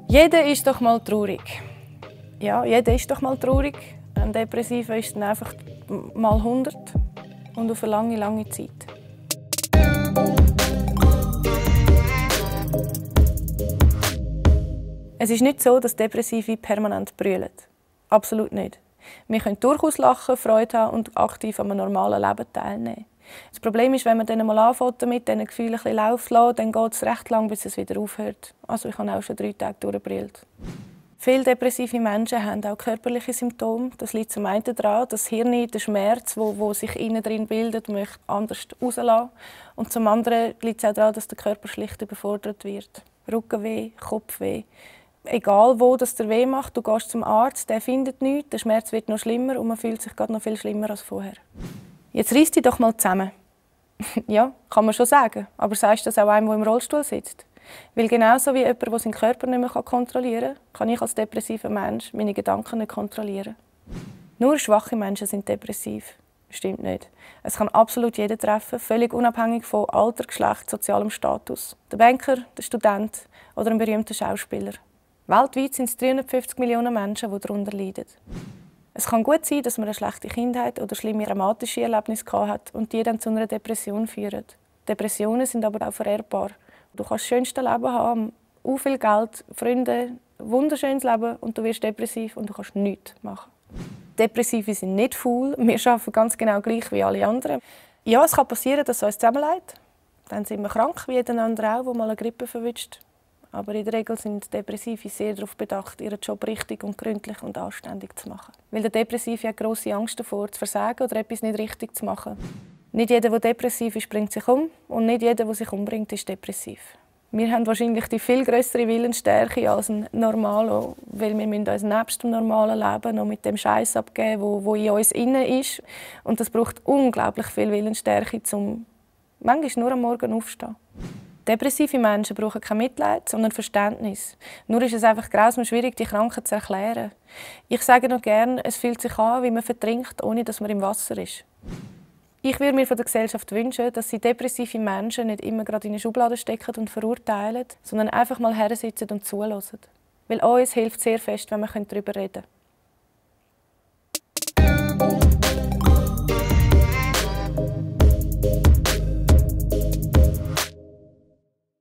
Jeder ist doch mal traurig. Ja, jeder ist doch mal traurig. Ein Depressiver ist dann einfach mal 100 und auf eine lange, lange Zeit. Es ist nicht so, dass Depressive permanent brüllen. Absolut nicht. Wir können durchaus lachen, Freude haben und aktiv an einem normalen Leben teilnehmen. Das Problem ist, wenn man dann mal anfängt, mit diesen Gefühlen ein bisschen laufen lässt, dann geht es recht lang, bis es wieder aufhört. Also ich habe auch schon 3 Tage durchgebrüllt. Viele depressive Menschen haben auch körperliche Symptome. Das liegt zum einen daran, dass das Hirn den Schmerz, der sich innen drin bildet, möchte anders rauslassen. Und zum anderen liegt es auch daran, dass der Körper schlicht überfordert wird. Rückenweh, Kopfweh. Egal wo das der weh macht, du gehst zum Arzt, der findet nichts, der Schmerz wird noch schlimmer und man fühlt sich gerade noch viel schlimmer als vorher. Jetzt reiss dich doch mal zusammen. Ja, kann man schon sagen, aber sagst du das auch einem, der im Rollstuhl sitzt? Weil genauso wie jemand, der seinen Körper nicht mehr kontrollieren kann ich als depressiver Mensch meine Gedanken nicht kontrollieren. Nur schwache Menschen sind depressiv. Stimmt nicht. Es kann absolut jeden treffen, völlig unabhängig von Alter, Geschlecht, sozialem Status. Der Banker, der Student oder ein berühmter Schauspieler. Weltweit sind es 350 Millionen Menschen, die darunter leiden. Es kann gut sein, dass man eine schlechte Kindheit oder schlimme dramatische Erlebnisse hat und die dann zu einer Depression führen. Depressionen sind aber auch vererbbar. Du kannst das schönste Leben haben, auch viel Geld, Freunde, ein wunderschönes Leben und du wirst depressiv und du kannst nichts machen. Depressive sind nicht faul, wir arbeiten ganz genau gleich wie alle anderen. Ja, es kann passieren, dass es uns zusammenlegt. Dann sind wir krank, wie jeder andere auch, der mal eine Grippe verwünscht. Aber in der Regel sind Depressive sehr darauf bedacht, ihren Job richtig und gründlich und anständig zu machen. Weil der Depressive hat grosse Angst davor, zu versagen oder etwas nicht richtig zu machen. Nicht jeder, der depressiv ist, bringt sich um und nicht jeder, der sich umbringt, ist depressiv. Wir haben wahrscheinlich die viel größere Willensstärke als ein Normaler, weil wir uns nebst dem normalen Leben noch mit dem Scheiß abgeben, wo in uns innen ist. Und das braucht unglaublich viel Willensstärke, um manchmal nur am Morgen aufzustehen. Depressive Menschen brauchen kein Mitleid, sondern Verständnis. Nur ist es einfach grausam schwierig, die Krankheit zu erklären. Ich sage noch gerne, es fühlt sich an, wie man vertrinkt, ohne dass man im Wasser ist. Ich würde mir von der Gesellschaft wünschen, dass sie depressive Menschen nicht immer gerade in eine Schublade stecken und verurteilen, sondern einfach mal hersitzen und zuhören. Weil uns hilft sehr fest, wenn wir darüber reden können.